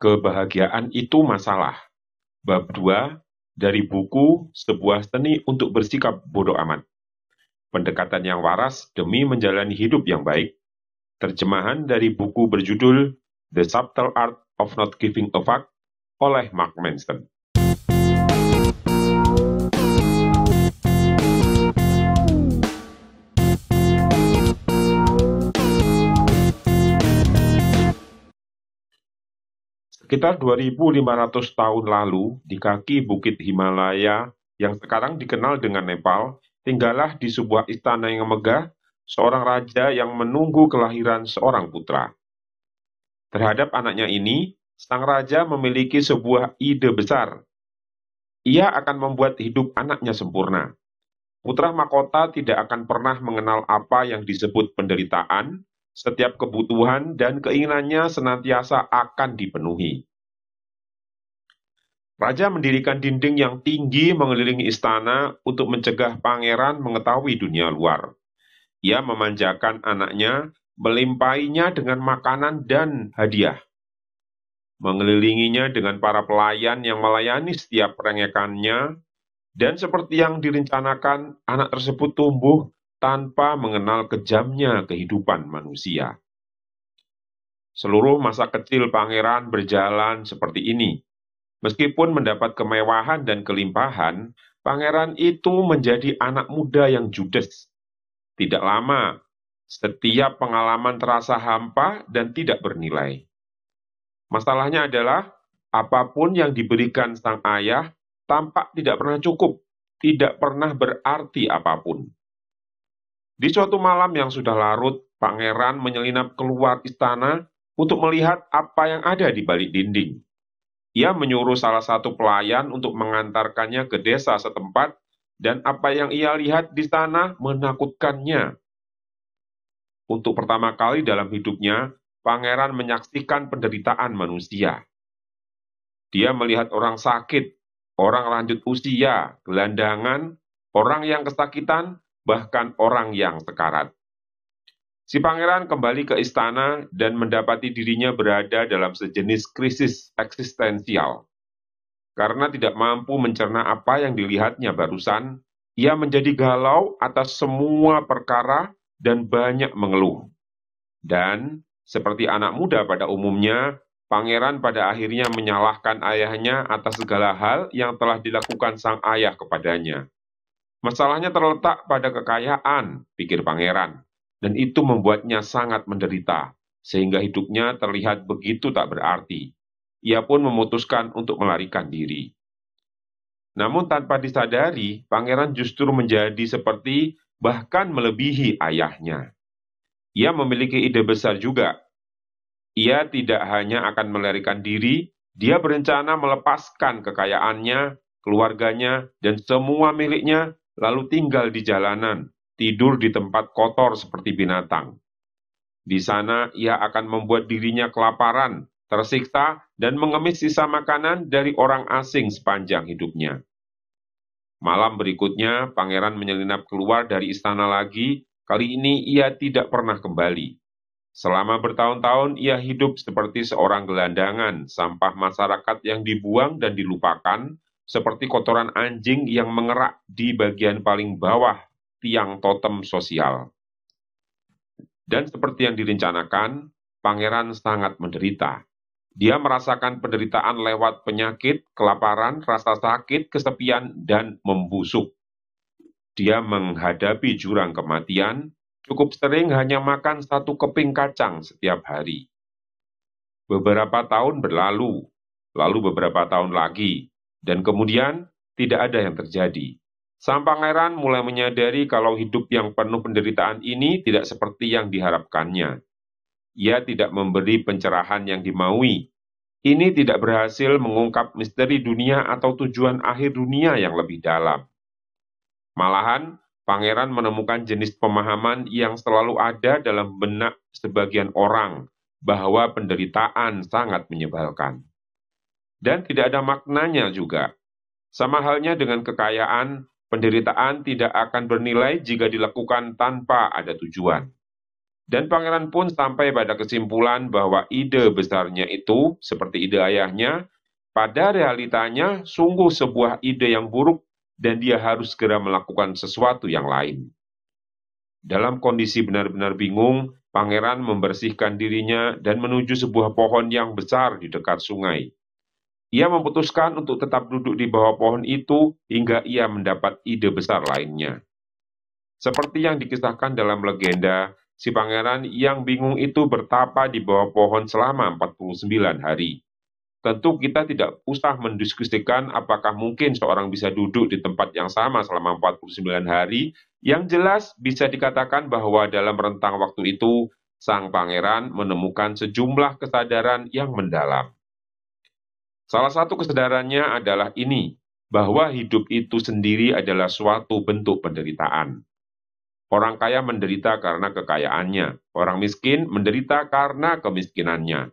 Kebahagiaan itu masalah. Bab 2 dari buku Sebuah Seni untuk Bersikap Bodoh Amat. Pendekatan yang waras demi menjalani hidup yang baik. Terjemahan dari buku berjudul The Subtle Art of Not Giving a Fuck oleh Mark Manson. Sekitar 2.500 tahun lalu, di kaki Bukit Himalaya yang sekarang dikenal dengan Nepal, tinggallah di sebuah istana yang megah, seorang raja yang menunggu kelahiran seorang putra. Terhadap anaknya ini, sang raja memiliki sebuah ide besar. Ia akan membuat hidup anaknya sempurna. Putra mahkota tidak akan pernah mengenal apa yang disebut penderitaan. Setiap kebutuhan dan keinginannya senantiasa akan dipenuhi. Raja mendirikan dinding yang tinggi mengelilingi istana untuk mencegah pangeran mengetahui dunia luar. Ia memanjakan anaknya, melimpahinya dengan makanan dan hadiah. Mengelilinginya dengan para pelayan yang melayani setiap rengekannya, dan seperti yang direncanakan, anak tersebut tumbuh tanpa mengenal kejamnya kehidupan manusia. Seluruh masa kecil pangeran berjalan seperti ini. Meskipun mendapat kemewahan dan kelimpahan, pangeran itu menjadi anak muda yang judes. Tidak lama, setiap pengalaman terasa hampa dan tidak bernilai. Masalahnya adalah, apapun yang diberikan sang ayah tampak tidak pernah cukup, tidak pernah berarti apapun. Di suatu malam yang sudah larut, pangeran menyelinap keluar istana untuk melihat apa yang ada di balik dinding. Ia menyuruh salah satu pelayan untuk mengantarkannya ke desa setempat, dan apa yang ia lihat di sana menakutkannya. Untuk pertama kali dalam hidupnya, pangeran menyaksikan penderitaan manusia. Dia melihat orang sakit, orang lanjut usia, gelandangan, orang yang kesakitan, bahkan orang yang sekarat. Si pangeran kembali ke istana dan mendapati dirinya berada dalam sejenis krisis eksistensial. Karena tidak mampu mencerna apa yang dilihatnya barusan, ia menjadi galau atas semua perkara dan banyak mengeluh. Dan, seperti anak muda pada umumnya, pangeran pada akhirnya menyalahkan ayahnya atas segala hal yang telah dilakukan sang ayah kepadanya. Masalahnya terletak pada kekayaan, pikir pangeran, dan itu membuatnya sangat menderita, sehingga hidupnya terlihat begitu tak berarti. Ia pun memutuskan untuk melarikan diri. Namun tanpa disadari, pangeran justru menjadi seperti bahkan melebihi ayahnya. Ia memiliki ide besar juga. Ia tidak hanya akan melarikan diri, dia berencana melepaskan kekayaannya, keluarganya, dan semua miliknya, lalu tinggal di jalanan, tidur di tempat kotor seperti binatang. Di sana ia akan membuat dirinya kelaparan, tersiksa, dan mengemis sisa makanan dari orang asing sepanjang hidupnya. Malam berikutnya, pangeran menyelinap keluar dari istana lagi. Kali ini ia tidak pernah kembali. Selama bertahun-tahun ia hidup seperti seorang gelandangan, sampah masyarakat yang dibuang dan dilupakan, seperti kotoran anjing yang mengerak di bagian paling bawah tiang totem sosial. Dan seperti yang direncanakan, pangeran sangat menderita. Dia merasakan penderitaan lewat penyakit, kelaparan, rasa sakit, kesepian, dan membusuk. Dia menghadapi jurang kematian, cukup sering hanya makan satu keping kacang setiap hari. Beberapa tahun berlalu, lalu beberapa tahun lagi, dan kemudian tidak ada yang terjadi. Sang pangeran mulai menyadari kalau hidup yang penuh penderitaan ini tidak seperti yang diharapkannya. Ia tidak memberi pencerahan yang dimaui. Ini tidak berhasil mengungkap misteri dunia atau tujuan akhir dunia yang lebih dalam. Malahan, pangeran menemukan jenis pemahaman yang selalu ada dalam benak sebagian orang, bahwa penderitaan sangat menyebalkan. Dan tidak ada maknanya juga. Sama halnya dengan kekayaan, penderitaan tidak akan bernilai jika dilakukan tanpa ada tujuan. Dan pangeran pun sampai pada kesimpulan bahwa ide besarnya itu, seperti ide ayahnya, pada realitanya sungguh sebuah ide yang buruk dan dia harus segera melakukan sesuatu yang lain. Dalam kondisi benar-benar bingung, pangeran membersihkan dirinya dan menuju sebuah pohon yang besar di dekat sungai. Ia memutuskan untuk tetap duduk di bawah pohon itu hingga ia mendapat ide besar lainnya. Seperti yang dikisahkan dalam legenda, si pangeran yang bingung itu bertapa di bawah pohon selama 49 hari. Tentu kita tidak usah mendiskusikan apakah mungkin seorang bisa duduk di tempat yang sama selama 49 hari. Yang jelas bisa dikatakan bahwa dalam rentang waktu itu, sang pangeran menemukan sejumlah kesadaran yang mendalam. Salah satu kesadarannya adalah ini, bahwa hidup itu sendiri adalah suatu bentuk penderitaan. Orang kaya menderita karena kekayaannya, orang miskin menderita karena kemiskinannya.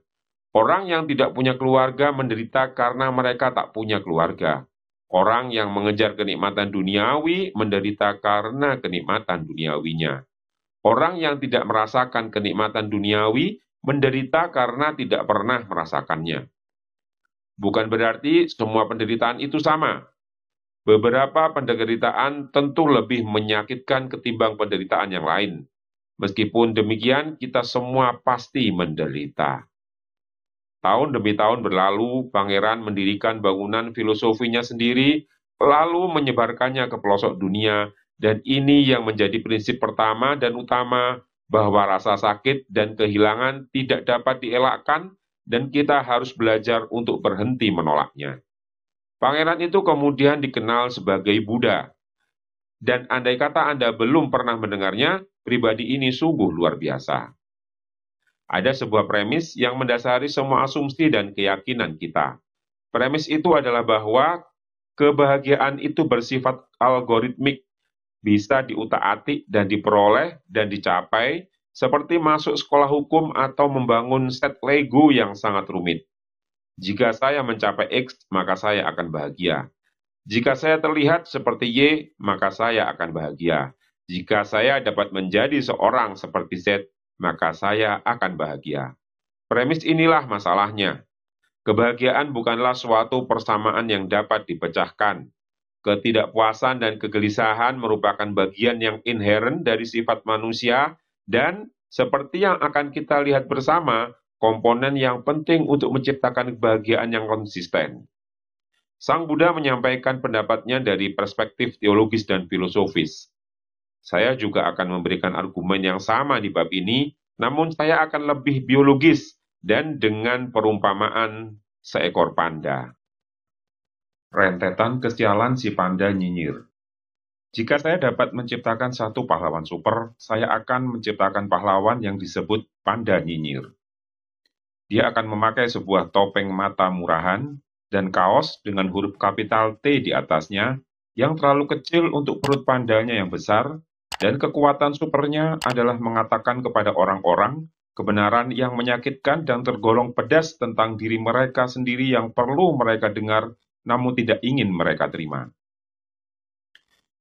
Orang yang tidak punya keluarga menderita karena mereka tak punya keluarga. Orang yang mengejar kenikmatan duniawi menderita karena kenikmatan duniawinya. Orang yang tidak merasakan kenikmatan duniawi menderita karena tidak pernah merasakannya. Bukan berarti semua penderitaan itu sama. Beberapa penderitaan tentu lebih menyakitkan ketimbang penderitaan yang lain. Meskipun demikian, kita semua pasti menderita. Tahun demi tahun berlalu, pangeran mendirikan bangunan filosofinya sendiri, lalu menyebarkannya ke pelosok dunia, dan ini yang menjadi prinsip pertama dan utama, bahwa rasa sakit dan kehilangan tidak dapat dielakkan, dan kita harus belajar untuk berhenti menolaknya. Pangeran itu kemudian dikenal sebagai Buddha, dan andai kata Anda belum pernah mendengarnya, pribadi ini sungguh luar biasa. Ada sebuah premis yang mendasari semua asumsi dan keyakinan kita. Premis itu adalah bahwa kebahagiaan itu bersifat algoritmik, bisa diutak-atik dan diperoleh dan dicapai, seperti masuk sekolah hukum atau membangun set Lego yang sangat rumit. Jika saya mencapai X, maka saya akan bahagia. Jika saya terlihat seperti Y, maka saya akan bahagia. Jika saya dapat menjadi seorang seperti Z, maka saya akan bahagia. Premis inilah masalahnya. Kebahagiaan bukanlah suatu persamaan yang dapat dipecahkan. Ketidakpuasan dan kegelisahan merupakan bagian yang inheren dari sifat manusia dan, seperti yang akan kita lihat bersama, komponen yang penting untuk menciptakan kebahagiaan yang konsisten. Sang Buddha menyampaikan pendapatnya dari perspektif teologis dan filosofis. Saya juga akan memberikan argumen yang sama di bab ini, namun saya akan lebih biologis dan dengan perumpamaan seekor panda. Rentetan kesialan si panda nyinyir. Jika saya dapat menciptakan satu pahlawan super, saya akan menciptakan pahlawan yang disebut panda nyinyir. Dia akan memakai sebuah topeng mata murahan dan kaos dengan huruf kapital T di atasnya yang terlalu kecil untuk perut pandanya yang besar. Dan kekuatan supernya adalah mengatakan kepada orang-orang kebenaran yang menyakitkan dan tergolong pedas tentang diri mereka sendiri yang perlu mereka dengar, namun tidak ingin mereka terima.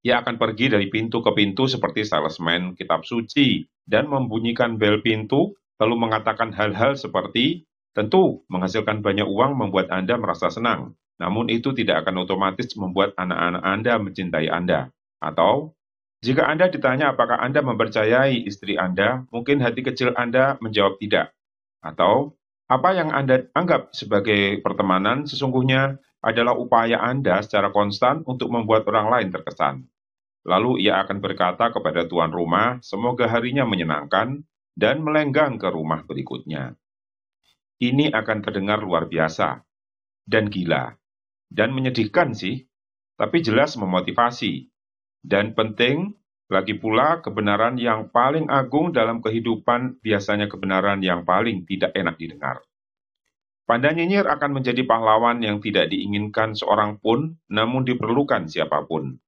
Ia akan pergi dari pintu ke pintu seperti salesman kitab suci dan membunyikan bel pintu, lalu mengatakan hal-hal seperti, tentu menghasilkan banyak uang membuat Anda merasa senang, namun itu tidak akan otomatis membuat anak-anak Anda mencintai Anda. Atau, jika Anda ditanya apakah Anda mempercayai istri Anda, mungkin hati kecil Anda menjawab tidak. Atau, apa yang Anda anggap sebagai pertemanan sesungguhnya adalah upaya Anda secara konstan untuk membuat orang lain terkesan. Lalu ia akan berkata kepada tuan rumah, semoga harinya menyenangkan, dan melenggang ke rumah berikutnya. Ini akan terdengar luar biasa, dan gila, dan menyedihkan sih, tapi jelas memotivasi. Dan penting, lagi pula kebenaran yang paling agung dalam kehidupan biasanya kebenaran yang paling tidak enak didengar. Panda nyinyir akan menjadi pahlawan yang tidak diinginkan seorang pun, namun diperlukan siapapun.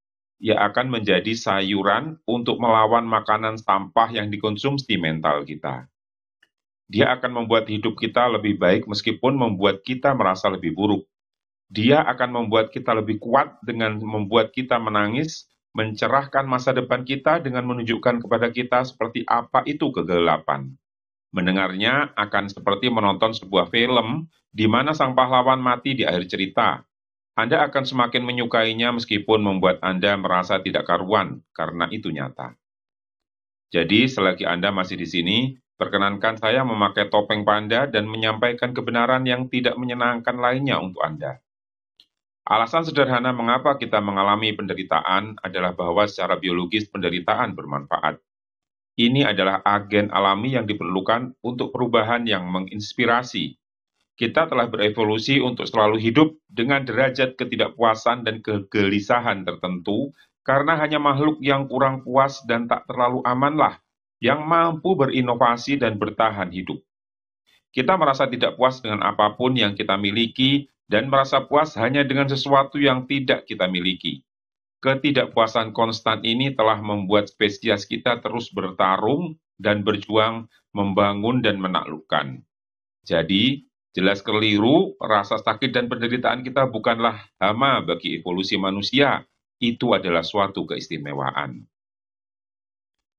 Ia akan menjadi sayuran untuk melawan makanan sampah yang dikonsumsi mental kita. Dia akan membuat hidup kita lebih baik meskipun membuat kita merasa lebih buruk. Dia akan membuat kita lebih kuat dengan membuat kita menangis, mencerahkan masa depan kita dengan menunjukkan kepada kita seperti apa itu kegelapan. Mendengarnya akan seperti menonton sebuah film di mana sang pahlawan mati di akhir cerita. Anda akan semakin menyukainya meskipun membuat Anda merasa tidak karuan, karena itu nyata. Jadi, selagi Anda masih di sini, perkenankan saya memakai topeng panda dan menyampaikan kebenaran yang tidak menyenangkan lainnya untuk Anda. Alasan sederhana mengapa kita mengalami penderitaan adalah bahwa secara biologis penderitaan bermanfaat. Ini adalah agen alami yang diperlukan untuk perubahan yang menginspirasi. Kita telah berevolusi untuk selalu hidup dengan derajat ketidakpuasan dan kegelisahan tertentu, karena hanya makhluk yang kurang puas dan tak terlalu amanlah yang mampu berinovasi dan bertahan hidup. Kita merasa tidak puas dengan apapun yang kita miliki dan merasa puas hanya dengan sesuatu yang tidak kita miliki. Ketidakpuasan konstan ini telah membuat spesies kita terus bertarung dan berjuang membangun dan menaklukkan. Jadi, jelas keliru, rasa sakit dan penderitaan kita bukanlah hama bagi evolusi manusia. Itu adalah suatu keistimewaan.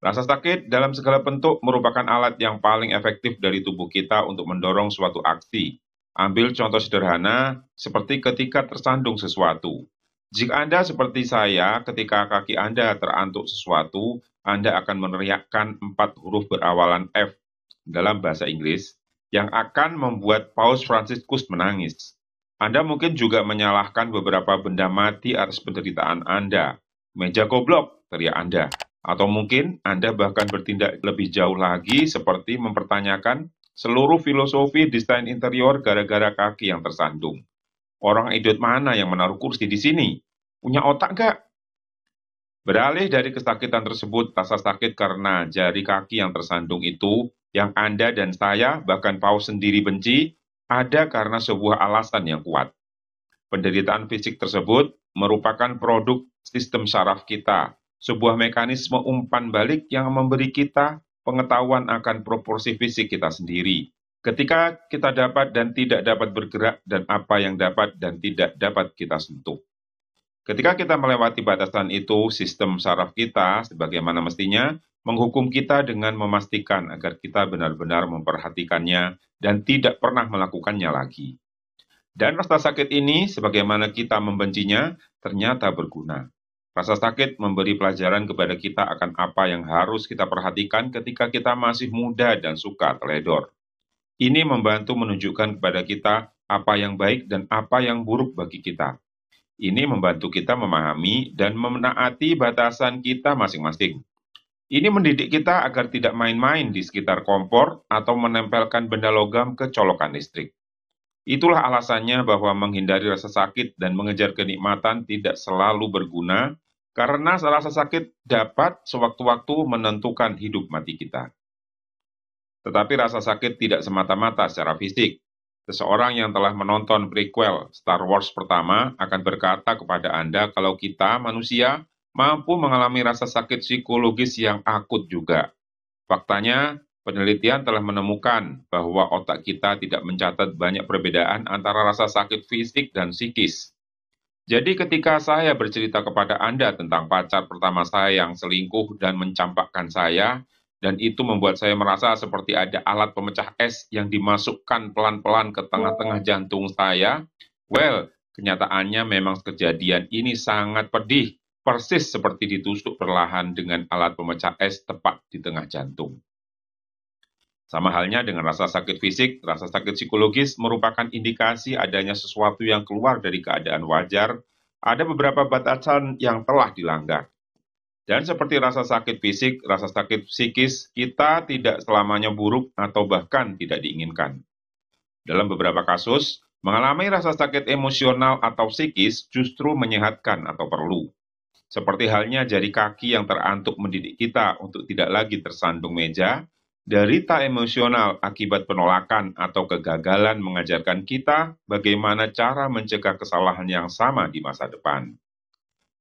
Rasa sakit dalam segala bentuk merupakan alat yang paling efektif dari tubuh kita untuk mendorong suatu aksi. Ambil contoh sederhana, seperti ketika tersandung sesuatu. Jika Anda seperti saya, ketika kaki Anda terantuk sesuatu, Anda akan meneriakkan 4 huruf berawalan F dalam bahasa Inggris, yang akan membuat Paus Fransiskus menangis. Anda mungkin juga menyalahkan beberapa benda mati atas penderitaan Anda. Meja goblok, teriak Anda. Atau mungkin Anda bahkan bertindak lebih jauh lagi seperti mempertanyakan seluruh filosofi desain interior gara-gara kaki yang tersandung. Orang idiot mana yang menaruh kursi di sini? Punya otak nggak? Beralih dari kesakitan tersebut, rasa sakit karena jari kaki yang tersandung itu, yang Anda dan saya, bahkan Paus sendiri benci, ada karena sebuah alasan yang kuat. Penderitaan fisik tersebut merupakan produk sistem saraf kita, sebuah mekanisme umpan balik yang memberi kita pengetahuan akan proporsi fisik kita sendiri. Ketika kita dapat dan tidak dapat bergerak, dan apa yang dapat dan tidak dapat kita sentuh. Ketika kita melewati batasan itu, sistem saraf kita, sebagaimana mestinya, menghukum kita dengan memastikan agar kita benar-benar memperhatikannya dan tidak pernah melakukannya lagi. Dan rasa sakit ini, sebagaimana kita membencinya, ternyata berguna. Rasa sakit memberi pelajaran kepada kita akan apa yang harus kita perhatikan ketika kita masih muda dan suka teledor. Ini membantu menunjukkan kepada kita apa yang baik dan apa yang buruk bagi kita. Ini membantu kita memahami dan menaati batasan kita masing-masing. Ini mendidik kita agar tidak main-main di sekitar kompor atau menempelkan benda logam ke colokan listrik. Itulah alasannya bahwa menghindari rasa sakit dan mengejar kenikmatan tidak selalu berguna, karena rasa sakit dapat sewaktu-waktu menentukan hidup mati kita. Tetapi rasa sakit tidak semata-mata secara fisik. Seseorang yang telah menonton prequel Star Wars pertama akan berkata kepada Anda kalau kita, manusia, mampu mengalami rasa sakit psikologis yang akut juga. Faktanya, penelitian telah menemukan bahwa otak kita tidak mencatat banyak perbedaan antara rasa sakit fisik dan psikis. Jadi ketika saya bercerita kepada Anda tentang pacar pertama saya yang selingkuh dan mencampakkan saya, dan itu membuat saya merasa seperti ada alat pemecah es yang dimasukkan pelan-pelan ke tengah-tengah jantung saya, kenyataannya memang kejadian ini sangat pedih, persis seperti ditusuk perlahan dengan alat pemecah es tepat di tengah jantung. Sama halnya dengan rasa sakit fisik, rasa sakit psikologis merupakan indikasi adanya sesuatu yang keluar dari keadaan wajar. Ada beberapa batasan yang telah dilanggar. Dan seperti rasa sakit fisik, rasa sakit psikis, kita tidak selamanya buruk atau bahkan tidak diinginkan. Dalam beberapa kasus, mengalami rasa sakit emosional atau psikis justru menyehatkan atau perlu. Seperti halnya jari kaki yang terantuk mendidik kita untuk tidak lagi tersandung meja, derita emosional akibat penolakan atau kegagalan mengajarkan kita bagaimana cara mencegah kesalahan yang sama di masa depan.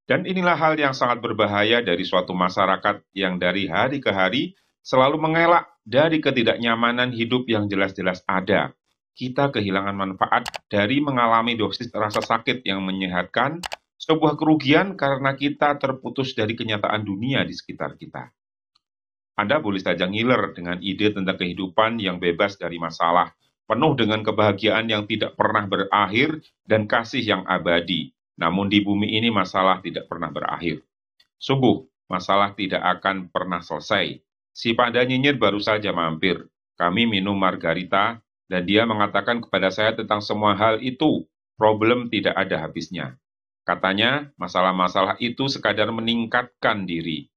Dan inilah hal yang sangat berbahaya dari suatu masyarakat yang dari hari ke hari selalu mengelak dari ketidaknyamanan hidup yang jelas-jelas ada. Kita kehilangan manfaat dari mengalami dosis rasa sakit yang menyehatkan, Sebuah kerugian karena kita terputus dari kenyataan dunia di sekitar kita. Anda boleh saja ngiler dengan ide tentang kehidupan yang bebas dari masalah, penuh dengan kebahagiaan yang tidak pernah berakhir dan kasih yang abadi. Namun di bumi ini masalah tidak pernah berakhir. Sungguh, masalah tidak akan pernah selesai. Si panda nyinyir baru saja mampir. Kami minum margarita, dan dia mengatakan kepada saya tentang semua hal itu. Problem tidak ada habisnya. Katanya, masalah-masalah itu sekadar meningkatkan diri.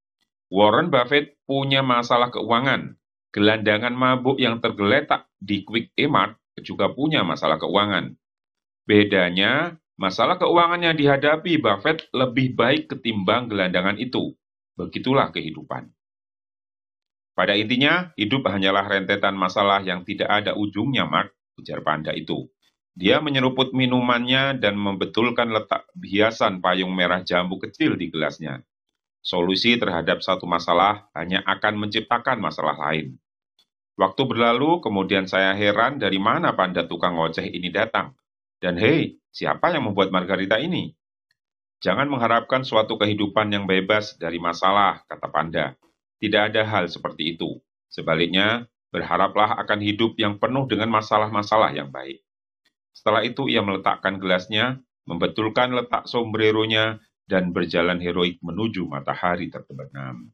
Warren Buffett punya masalah keuangan. Gelandangan mabuk yang tergeletak di Quick Mart juga punya masalah keuangan. Bedanya, masalah keuangan yang dihadapi Buffett lebih baik ketimbang gelandangan itu. Begitulah kehidupan. Pada intinya, hidup hanyalah rentetan masalah yang tidak ada ujungnya, Mark, ujar panda itu. Dia menyeruput minumannya dan membetulkan letak hiasan payung merah jambu kecil di gelasnya. Solusi terhadap satu masalah hanya akan menciptakan masalah lain. Waktu berlalu, kemudian saya heran dari mana panda tukang ngoceh ini datang. Dan hei, siapa yang membuat margarita ini? Jangan mengharapkan suatu kehidupan yang bebas dari masalah, kata panda. Tidak ada hal seperti itu. Sebaliknya, berharaplah akan hidup yang penuh dengan masalah-masalah yang baik. Setelah itu ia meletakkan gelasnya, membetulkan letak sombreronya, dan berjalan heroik menuju matahari terbenam.